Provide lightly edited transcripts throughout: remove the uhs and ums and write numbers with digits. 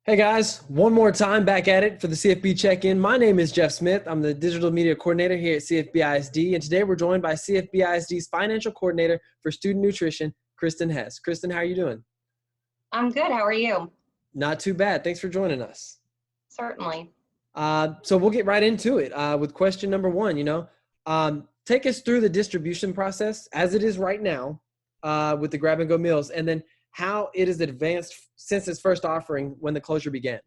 Hey guys, one more time back at it for the CFB Check-in. My name is Jeff Smith. I'm the Digital Media Coordinator here at CFBISD, and today we're joined by CFBISD's Financial Coordinator for Student Nutrition, Kristen Hess. Kristen, how are you doing? I'm good. How are you? Not too bad. Thanks for joining us. Certainly. So we'll get right into it with question number one. Take us through the distribution process as it is right now with the grab-and-go meals, and then how it has advanced since its first offering when the closure began.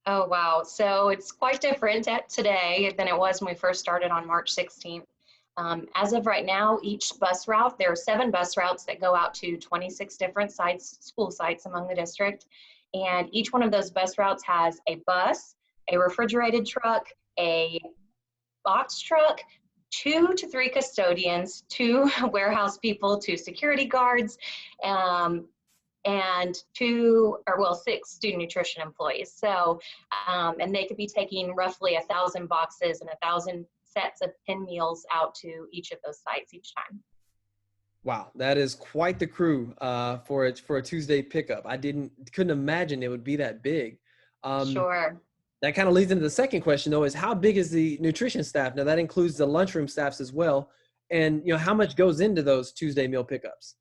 Oh, wow. So it's quite different today than it was when we first started on March 16th. As of right now, each bus route, there are 7 bus routes that go out to 26 different sites, school sites among the district. And each one of those bus routes has a bus, a refrigerated truck, a box truck, 2 to 3 custodians, 2 warehouse people, 2 security guards, and 6 student nutrition employees. So, and they could be taking roughly 1,000 boxes and 1,000 sets of 10 meals out to each of those sites each time. Wow, that is quite the crew for a Tuesday pickup. I couldn't imagine it would be that big. Sure. That kind of leads into the second question, though, is how big is the nutrition staff? Now, that includes the lunchroom staffs as well. And, how much goes into those Tuesday meal pickups?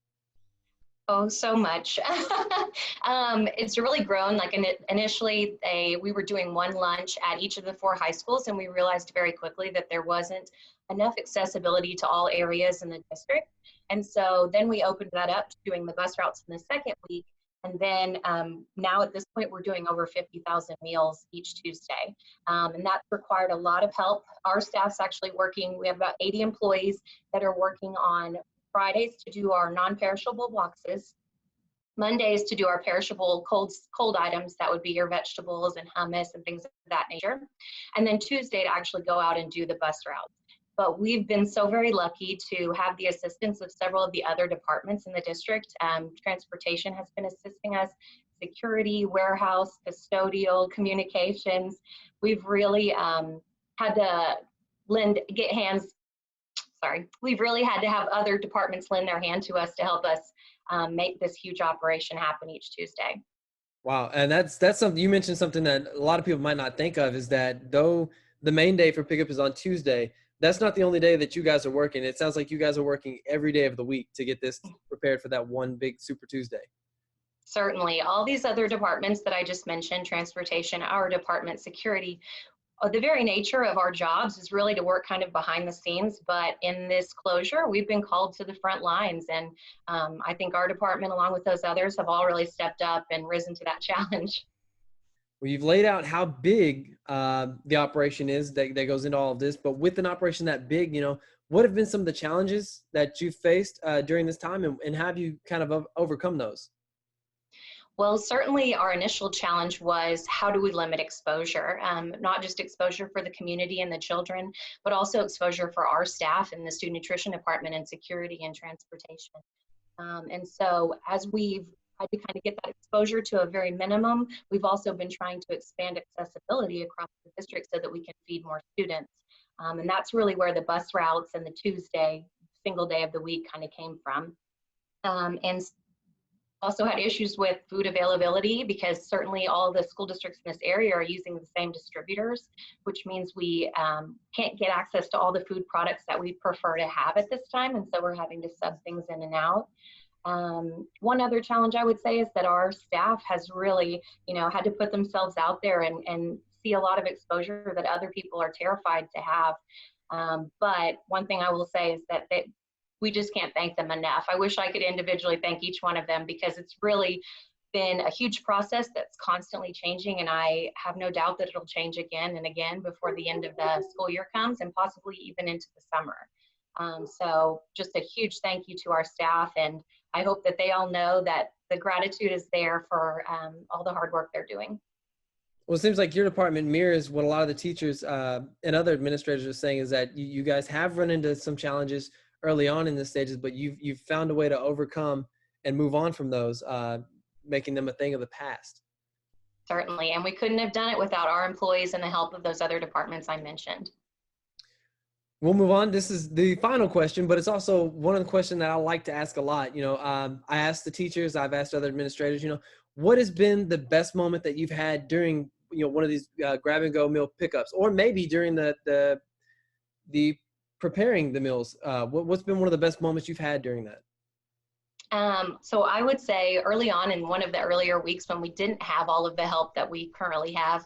Oh, so much. It's really grown. Like initially, we were doing one lunch at each of the 4 high schools, and we realized very quickly that there wasn't enough accessibility to all areas in the district. And so then we opened that up to doing the bus routes in the second week. And then now at this point, we're doing over 50,000 meals each Tuesday. And that's required a lot of help. Our staff's actually working. We have about 80 employees that are working on Fridays to do our non-perishable boxes, Mondays to do our perishable cold items, that would be your vegetables and hummus and things of that nature, and then Tuesday to actually go out and do the bus routes. But we've been so very lucky to have the assistance of several of the other departments in the district. Transportation has been assisting us, security, warehouse, custodial, communications. We've really had to we've really had to have other departments lend their hand to us to help us make this huge operation happen each Tuesday. Wow, and that's something you mentioned. Something that a lot of people might not think of is that though the main day for pickup is on Tuesday, that's not the only day that you guys are working. It sounds like you guys are working every day of the week to get this prepared for that one big Super Tuesday. Certainly. All these other departments that I just mentioned, transportation, our department, security, the very nature of our jobs is really to work kind of behind the scenes, but in this closure, we've been called to the front lines. And I think our department, along with those others, have all really stepped up and risen to that challenge. Well, you've laid out how big the operation is that goes into all of this, but with an operation that big, what have been some of the challenges that you've faced during this time, and how have you kind of overcome those? Well, certainly our initial challenge was how do we limit exposure? Not just exposure for the community and the children, but also exposure for our staff in the student nutrition department and security and transportation. And so as we've had to kind of get that exposure to a very minimum, we've also been trying to expand accessibility across the district so that we can feed more students. And that's really where the bus routes and the Tuesday, single day of the week kind of came from. And also had issues with food availability because certainly all the school districts in this area are using the same distributors, which means we can't get access to all the food products that we prefer to have at this time. And so we're having to sub things in and out. One other challenge I would say is that our staff has really, had to put themselves out there and see a lot of exposure that other people are terrified to have. But one thing I will say is that we just can't thank them enough. I wish I could individually thank each one of them because it's really been a huge process that's constantly changing, and I have no doubt that it'll change again and again before the end of the school year comes and possibly even into the summer. So just a huge thank you to our staff, and I hope that they all know that the gratitude is there for all the hard work they're doing. Well, it seems like your department mirrors what a lot of the teachers and other administrators are saying, is that you guys have run into some challenges early on in the stages, but you've found a way to overcome and move on from those, making them a thing of the past. Certainly, and we couldn't have done it without our employees and the help of those other departments I mentioned. We'll move on. This is the final question, but it's also one of the questions that I like to ask a lot. I asked the teachers, I've asked other administrators, what has been the best moment that you've had during, one of these grab and go meal pickups, or maybe during the preparing the meals? What's been one of the best moments you've had during that? So I would say early on in one of the earlier weeks when we didn't have all of the help that we currently have,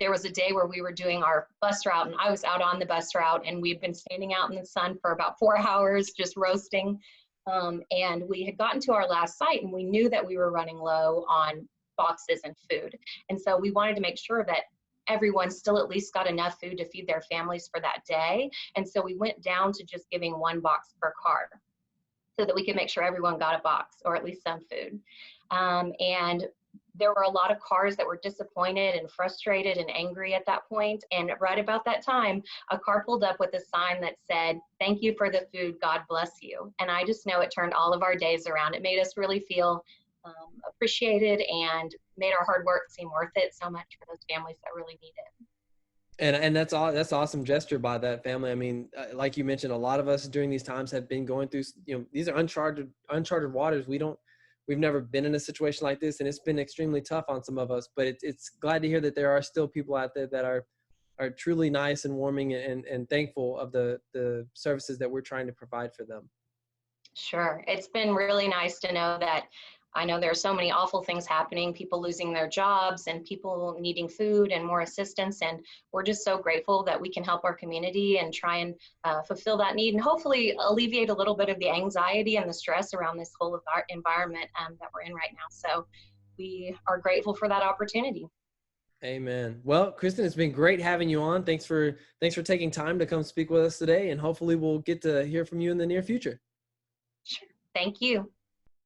there was a day where we were doing our bus route, and I was out on the bus route, and we'd been standing out in the sun for about 4 hours just roasting. And we had gotten to our last site, and we knew that we were running low on boxes and food. And so we wanted to make sure that everyone still at least got enough food to feed their families for that day. And so we went down to just giving 1 box per car, so that we could make sure everyone got a box or at least some food. And there were a lot of cars that were disappointed and frustrated and angry at that point. And right about that time, a car pulled up with a sign that said, "Thank you for the food, God bless you." And I just know it turned all of our days around. It made us really feel appreciated and made our hard work seem worth it so much for those families that really need it. And that's all. That's awesome gesture by that family. I mean, like you mentioned, a lot of us during these times have been going through. These are uncharted waters. We've never been in a situation like this, and it's been extremely tough on some of us. But it's glad to hear that there are still people out there that are truly nice and warming and thankful of the services that we're trying to provide for them. Sure. It's been really nice to know that. I know there are so many awful things happening, people losing their jobs and people needing food and more assistance. And we're just so grateful that we can help our community and try and fulfill that need, and hopefully alleviate a little bit of the anxiety and the stress around this whole environment that we're in right now. So we are grateful for that opportunity. Amen. Well, Kristen, it's been great having you on. Thanks for taking time to come speak with us today, and hopefully we'll get to hear from you in the near future. Sure. Thank you.